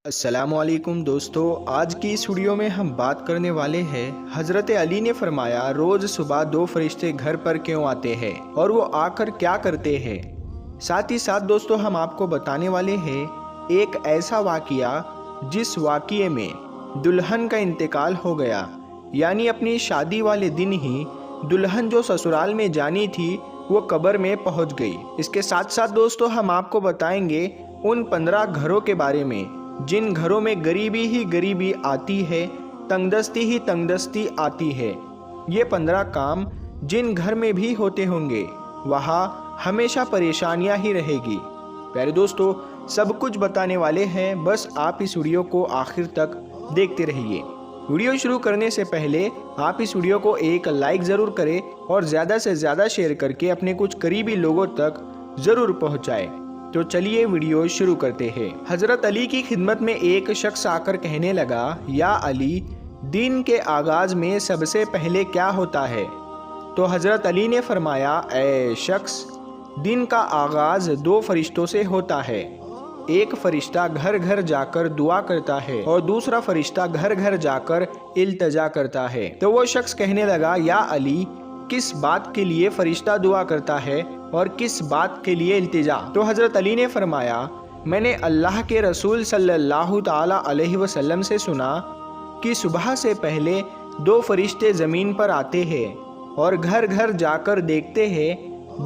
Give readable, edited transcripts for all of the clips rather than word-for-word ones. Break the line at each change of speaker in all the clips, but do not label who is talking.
السلام علیکم دوستو، آج کی اس ویڈیو میں ہم بات کرنے والے ہیں حضرت علی نے فرمایا روز صبح 2 فرشتے گھر پر کیوں آتے ہیں اور وہ آ کر کیا کرتے ہیں۔ ساتھ ہی ساتھ دوستو ہم آپ کو بتانے والے ہیں ایک ایسا واقعہ جس واقعے میں دلہن کا انتقال ہو گیا، یعنی اپنی شادی والے دن ہی دلہن جو سسرال میں جانی تھی وہ قبر میں پہنچ گئی۔ اس کے ساتھ ساتھ دوستو ہم آپ کو بتائیں گے ان 15 گھروں کے بارے میں جن گھروں میں غریبی ہی غریبی آتی ہے، تنگ دستی ہی تنگ دستی آتی ہے۔ یہ 15 کام جن گھر میں بھی ہوتے ہوں گے وہاں ہمیشہ پریشانیاں ہی رہے گی۔ پیارے دوستو سب کچھ بتانے والے ہیں، بس آپ اس ویڈیو کو آخر تک دیکھتے رہیے۔ ویڈیو شروع کرنے سے پہلے آپ اس ویڈیو کو ایک لائک ضرور کریں اور زیادہ سے زیادہ شیئر کر کے اپنے کچھ قریبی لوگوں تک ضرور پہنچائیں۔ تو چلیے ویڈیو شروع کرتے ہیں۔ حضرت علی کی خدمت میں ایک شخص آ کر کہنے لگا، یا علی، دن کے آغاز میں سب سے پہلے کیا ہوتا ہے؟ تو حضرت علی نے فرمایا، اے شخص، دن کا آغاز 2 فرشتوں سے ہوتا ہے۔ ایک فرشتہ گھر گھر جا کر دعا کرتا ہے اور دوسرا فرشتہ گھر گھر جا کر التجا کرتا ہے۔ تو وہ شخص کہنے لگا، یا علی، کس بات کے لیے فرشتہ دعا کرتا ہے اور کس بات کے لیے التجا؟ تو حضرت علی نے فرمایا، میں نے اللہ کے رسول صلی اللہ تعالی علیہ وسلم سے سنا کہ صبح سے پہلے 2 فرشتے زمین پر آتے ہیں اور گھر گھر جا کر دیکھتے ہیں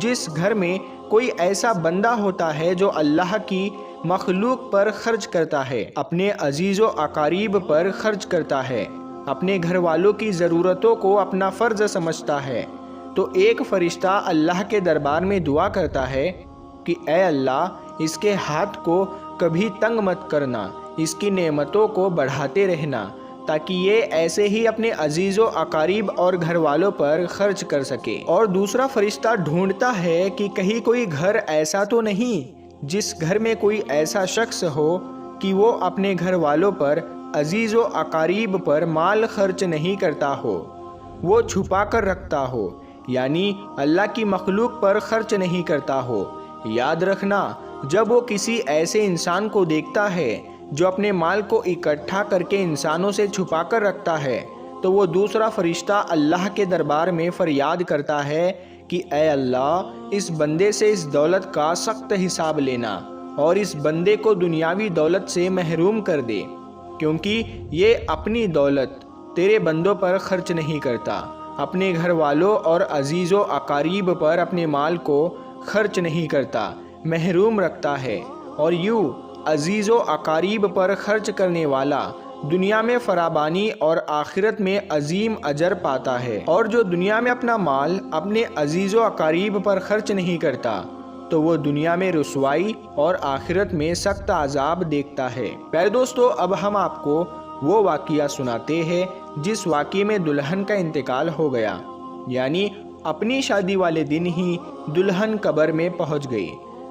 جس گھر میں کوئی ایسا بندہ ہوتا ہے جو اللہ کی مخلوق پر خرچ کرتا ہے، اپنے عزیز و اقارب پر خرچ کرتا ہے، اپنے گھر والوں کی ضرورتوں کو اپنا فرض سمجھتا ہے، تو ایک فرشتہ اللہ کے دربار میں دعا کرتا ہے کہ اے اللہ، اس کے ہاتھ کو کبھی تنگ مت کرنا، اس کی نعمتوں کو بڑھاتے رہنا تاکہ یہ ایسے ہی اپنے عزیز و اقارب اور گھر والوں پر خرچ کر سکے۔ اور دوسرا فرشتہ ڈھونڈتا ہے کہ کہیں کوئی گھر ایسا تو نہیں جس گھر میں کوئی ایسا شخص ہو کہ وہ اپنے گھر والوں پر، عزیز و اقارب پر مال خرچ نہیں کرتا ہو، وہ چھپا کر رکھتا ہو، یعنی اللہ کی مخلوق پر خرچ نہیں کرتا ہو۔ یاد رکھنا، جب وہ کسی ایسے انسان کو دیکھتا ہے جو اپنے مال کو اکٹھا کر کے انسانوں سے چھپا کر رکھتا ہے تو وہ دوسرا فرشتہ اللہ کے دربار میں فریاد کرتا ہے کہ اے اللہ، اس بندے سے اس دولت کا سخت حساب لینا اور اس بندے کو دنیاوی دولت سے محروم کر دے، کیونکہ یہ اپنی دولت تیرے بندوں پر خرچ نہیں کرتا، اپنے گھر والوں اور عزیز و اقارب پر اپنے مال کو خرچ نہیں کرتا، محروم رکھتا ہے، اور یوں عزیز و اقارب پر خرچ کرنے والا دنیا میں فراوانی اور آخرت میں عظیم اجر پاتا ہے، اور جو دنیا میں اپنا مال اپنے عزیز و اقارب پر خرچ نہیں کرتا تو وہ دنیا میں رسوائی اور آخرت میں سخت عذاب دیکھتا ہے۔ پیارے دوستو اب ہم آپ کو وہ واقعہ سناتے ہیں جس واقعے میں دلہن کا انتقال ہو گیا، یعنی اپنی شادی والے دن ہی دلہن قبر میں پہنچ گئی۔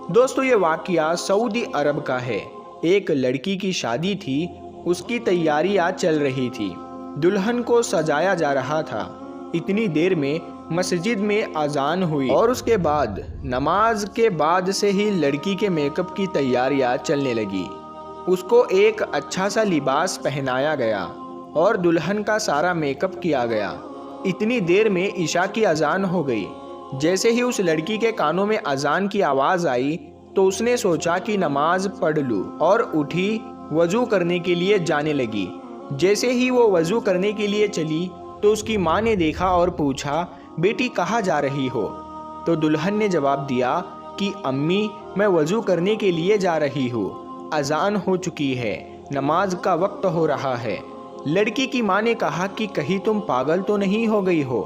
دوستو یہ واقعہ سعودی عرب کا ہے۔ ایک لڑکی کی شادی تھی، اس کی تیاریاں چل رہی تھی، دلہن کو سجایا جا رہا تھا۔ اتنی دیر میں مسجد میں اذان ہوئی اور اس کے بعد نماز کے بعد سے ہی لڑکی کے میک اپ کی تیاریاں چلنے لگی۔ اس کو ایک اچھا سا لباس پہنایا گیا اور دلہن کا سارا میک اپ کیا گیا۔ اتنی دیر میں عشاء کی اذان ہو گئی۔ جیسے ہی اس لڑکی کے کانوں میں اذان کی آواز آئی تو اس نے سوچا کہ نماز پڑھ لوں، اور اٹھی وضو کرنے کے لیے جانے لگی۔ جیسے ہی وہ وضو کرنے کے لیے چلی تو اس کی ماں نے دیکھا اور پوچھا، بیٹی کہاں جا رہی ہو؟ تو دلہن نے جواب دیا کہ امی، میں وضو کرنے کے لیے جا رہی ہوں، اذان ہو چکی ہے، نماز کا وقت ہو رہا ہے۔ لڑکی کی ماں نے کہا کہ کہیں تم پاگل تو نہیں ہو گئی ہو؟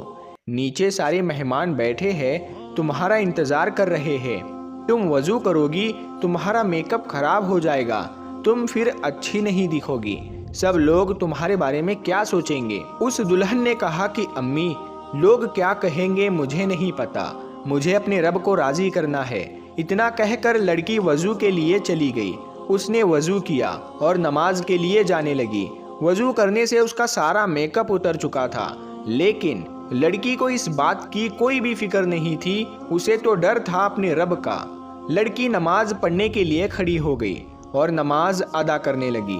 نیچے سارے مہمان بیٹھے ہیں، تمہارا انتظار کر رہے ہیں، تم وضو کرو گی تمہارا میک اپ خراب ہو جائے گا، تم پھر اچھی نہیں دکھو گی، سب لوگ تمہارے بارے میں کیا سوچیں گے؟ اس دلہن نے کہا کہ امی، لوگ کیا کہیں گے مجھے نہیں پتا، مجھے اپنے رب کو راضی کرنا ہے۔ اتنا کہہ کر لڑکی وضو کے لیے چلی گئی۔ اس نے وضو کیا اور نماز کے لیے جانے لگی۔ وضو کرنے سے اس کا سارا میک اپ اتر چکا تھا، لیکن لڑکی کو اس بات کی کوئی بھی فکر نہیں تھی، اسے تو ڈر تھا اپنے رب کا۔ لڑکی نماز پڑھنے کے لیے کھڑی ہو گئی اور نماز ادا کرنے لگی۔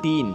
3,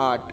8,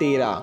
13,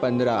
15,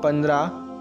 15